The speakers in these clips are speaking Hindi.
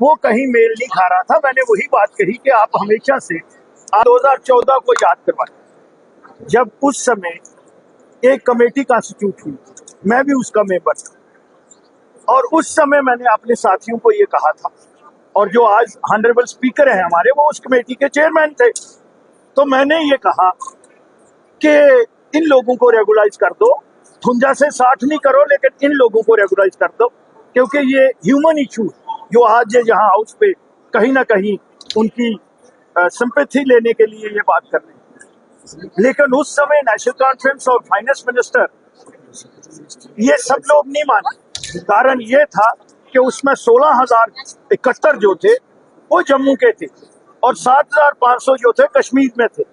वो कहीं मेल नहीं खा रहा था। मैंने वही बात कही कि आप हमेशा से 2014 को याद करवाएं, जब उस समय एक कमेटी कॉन्स्टिट्यूट हुई, मैं भी उसका मेंबर था, और उस समय मैंने अपने साथियों को ये कहा था, और जो आज ऑनरेबल स्पीकर हैं हमारे, वो उस कमेटी के चेयरमैन थे। तो मैंने ये कहा कि इन लोगों को रेगुलाइज कर दो, 53 से 60 नहीं करो, लेकिन इन लोगों को रेगुलाइज कर दो, क्योंकि ये ह्यूमन इशू जो आज यहाँ हाउस पे कहीं ना कहीं उनकी सिंपैथी लेने के लिए ये बात कर रहे हैं। लेकिन उस समय नेशनल कॉन्फ्रेंस और फाइनेंस मिनिस्टर ये सब लोग नहीं माने। कारण ये था कि उसमें 16,071 जो थे वो जम्मू के थे और 7,500 जो थे कश्मीर में थे।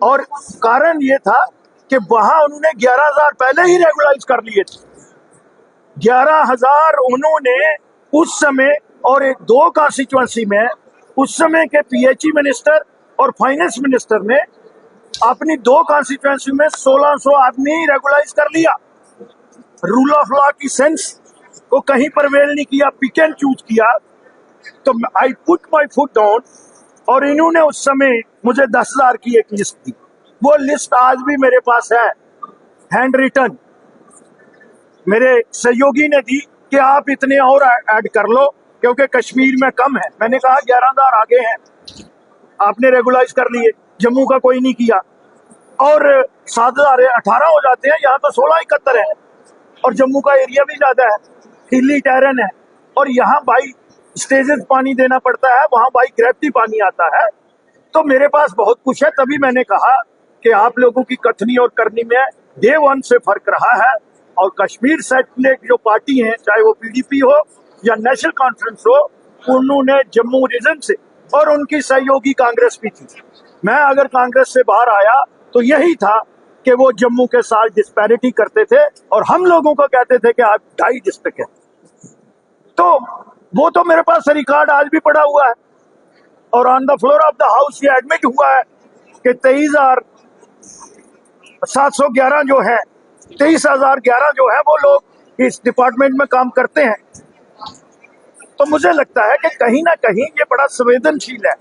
और कारण ये था कि वहां उन्होंने 11,000 पहले ही रेगुलाइज कर लिए थे। 11,000 उन्होंने उस समय, और एक 2 कॉन्स्टिट्यूएंसी में उस समय के पीएचई मिनिस्टर और फाइनेंस मिनिस्टर ने अपनी 2 कॉन्स्टिट्यूएंसी में 1600 आदमी रेगुलाइज कर लिया। रूल ऑफ लॉ की सेंस को कहीं पर वेल नहीं किया, पिक एंड चूज किया। तो I put my foot down, और इन्होंने उस समय मुझे 10,000 की एक लिस्ट दी। वो लिस्ट आज भी मेरे पास है, हैंड रिटन, मेरे सहयोगी ने दी कि आप इतने और ऐड कर लो क्योंकि कश्मीर में कम है। मैंने कहा 11,000 आगे हैं, आपने रेगुलाइज कर लिए, जम्मू का कोई नहीं किया, और 7,000 18 हो जाते हैं। यहाँ तो 1671 है, और जम्मू का एरिया भी ज्यादा है, हिली टेरन है, और यहाँ बाई स्टेजेस पानी देना पड़ता है, वहां बाई ग्रेविटी पानी आता है। तो मेरे पास बहुत कुछ है। तभी मैंने कहा कि आप लोगों की कथनी और करनी में डे 1 से फर्क रहा है, और कश्मीर सेटलेट जो पार्टी है, चाहे वो पीडीपी हो या नेशनल कॉन्फ्रेंस हो, उन्होंने जम्मू रीजन से, और उनकी सहयोगी कांग्रेस भी थी, मैं अगर कांग्रेस से बाहर आया तो यही था कि वो जम्मू के साथ डिस्पैरिटी करते थे, और हम लोगों को कहते थे कि आप 2.5 डिस्ट्रिक्ट है। तो वो तो मेरे पास रिकॉर्ड आज भी पड़ा हुआ है, और on the floor of the house ये एडमिट हुआ है कि 23,711 जो है, 23,011 जो है वो लोग इस डिपार्टमेंट में काम करते हैं। तो मुझे लगता है कि कहीं ना कहीं ये बड़ा संवेदनशील है,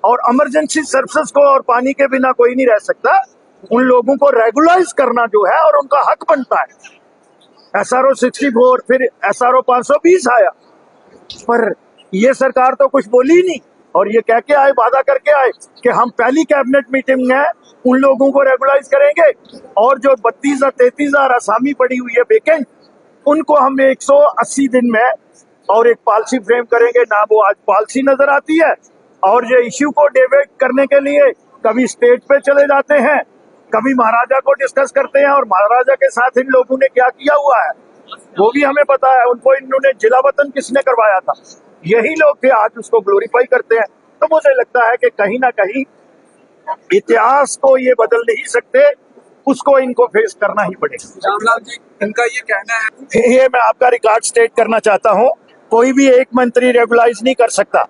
और इमरजेंसी सर्विसेज को और पानी के बिना कोई नहीं रह सकता। उन लोगों को रेगुलाइज करना जो है, और उनका हक बनता है। SRO 64, फिर SRO 520 आया, पर ये सरकार तो कुछ बोली नहीं, और ये कह के आए, वादा करके आए कि हम पहली कैबिनेट मीटिंग में उन लोगों को रेगुलाइज करेंगे, और जो 32,000-33,000 असामी पड़ी हुई है वेकेंट, उनको हम 180 दिन में और एक पॉलिसी फ्रेम करेंगे। ना वो आज पॉलिसी नजर आती है, और ये इश्यू को डिबेट करने के लिए कभी स्टेट पे चले जाते हैं, कभी महाराजा को डिस्कस करते हैं, और महाराजा के साथ इन लोगों ने क्या किया हुआ है वो भी हमें पता है। उनको इन्होंने जिला वतन किसने करवाया था, यही लोग थे, आज उसको ग्लोरीफाई करते हैं। तो मुझे लगता है कि कहीं ना कहीं इतिहास को ये बदल नहीं सकते, उसको इनको फेस करना ही पड़ेगा। श्यामलाल जी, इनका ये कहना है, ये मैं आपका रिकॉर्ड स्टेट करना चाहता हूँ, कोई भी एक मंत्री रेगुलाइज नहीं कर सकता।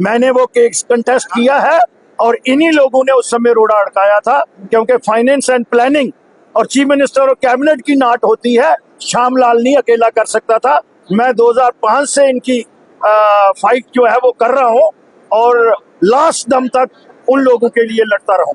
मैंने वो केस कंटेस्ट किया है, और इन्हीं लोगों ने उस समय रोड़ा अड़काया था, क्योंकि फाइनेंस एंड प्लानिंग और चीफ मिनिस्टर और कैबिनेट की नाट होती है, श्यामलाल नहीं अकेला कर सकता था। मैं 2005 से इनकी फाइट जो है वो कर रहा हूँ, और लास्ट दम तक उन लोगों के लिए लड़ता रहूं।